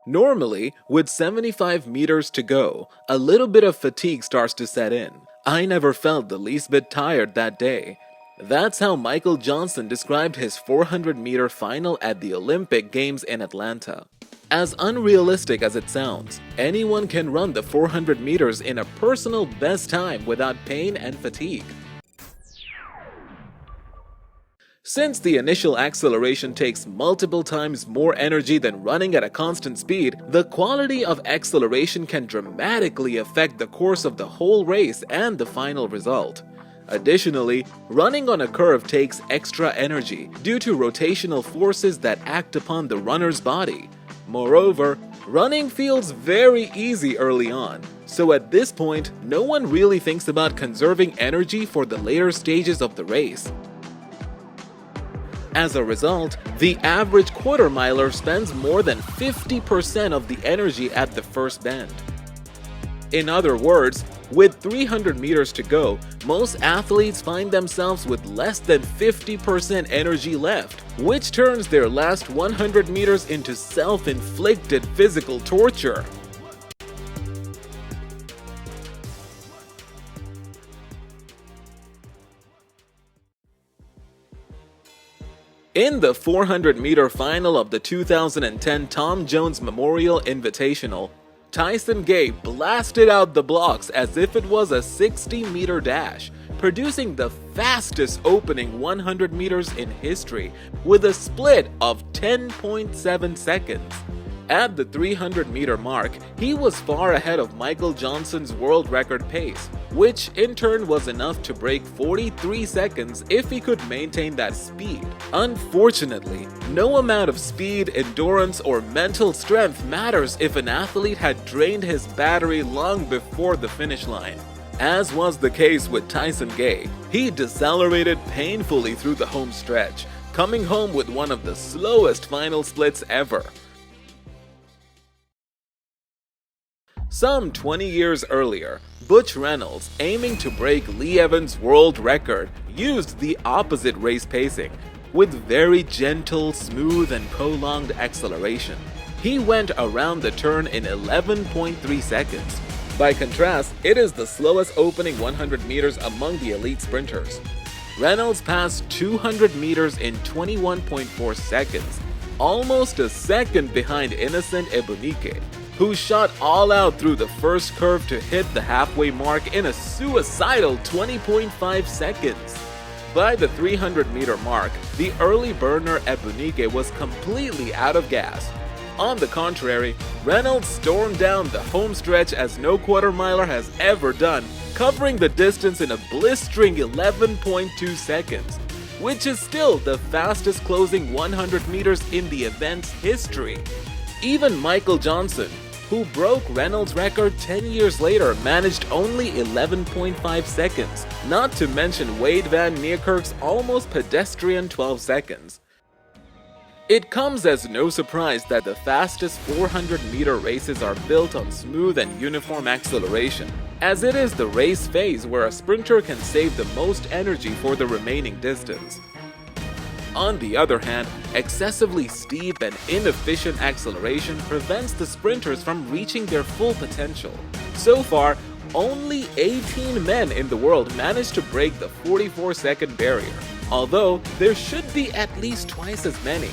Normally, with 75 meters to go, a little bit of fatigue starts to set in. I never felt the least bit tired that day. That's how Michael Johnson described his 400-meter final at the Olympic Games in Atlanta. As unrealistic as it sounds, anyone can run the 400 meters in a personal best time without pain and fatigue. Since the initial acceleration takes multiple times more energy than running at a constant speed, the quality of acceleration can dramatically affect the course of the whole race and the final result. Additionally, running on a curve takes extra energy due to rotational forces that act upon the runner's body. Moreover, running feels very easy early on, so at this point, no one really thinks about conserving energy for the later stages of the race. As a result, the average quarter-miler spends more than 50% of the energy at the first bend. In other words, with 300 meters to go, most athletes find themselves with less than 50% energy left, which turns their last 100 meters into self-inflicted physical torture. In the 400-meter final of the 2010 Tom Jones Memorial Invitational, Tyson Gay blasted out the blocks as if it was a 60-meter dash, producing the fastest opening 100 meters in history with a split of 10.7 seconds. At the 300-meter mark, he was far ahead of Michael Johnson's world record pace, which in turn was enough to break 43 seconds if he could maintain that speed. Unfortunately, no amount of speed, endurance, or mental strength matters if an athlete had drained his battery long before the finish line. As was the case with Tyson Gay, he decelerated painfully through the home stretch, coming home with one of the slowest final splits ever. Some 20 years earlier, Butch Reynolds, aiming to break Lee Evans' world record, used the opposite race pacing, with very gentle, smooth, and prolonged acceleration. He went around the turn in 11.3 seconds. By contrast, it is the slowest opening 100 meters among the elite sprinters. Reynolds passed 200 meters in 21.4 seconds, almost a second behind Innocent Ebunike, who shot all out through the first curve to hit the halfway mark in a suicidal 20.5 seconds. By the 300-meter mark, the early burner Ebunike was completely out of gas. On the contrary, Reynolds stormed down the home stretch as no quarter-miler has ever done, covering the distance in a blistering 11.2 seconds, which is still the fastest closing 100 meters in the event's history. Even Michael Johnson, who broke Reynolds' record 10 years later, managed only 11.5 seconds, not to mention Wade Van Niekerk's almost pedestrian 12 seconds. It comes as no surprise that the fastest 400-meter races are built on smooth and uniform acceleration, as it is the race phase where a sprinter can save the most energy for the remaining distance. On the other hand, excessively steep and inefficient acceleration prevents the sprinters from reaching their full potential. So far, only 18 men in the world managed to break the 44-second barrier, although there should be at least twice as many.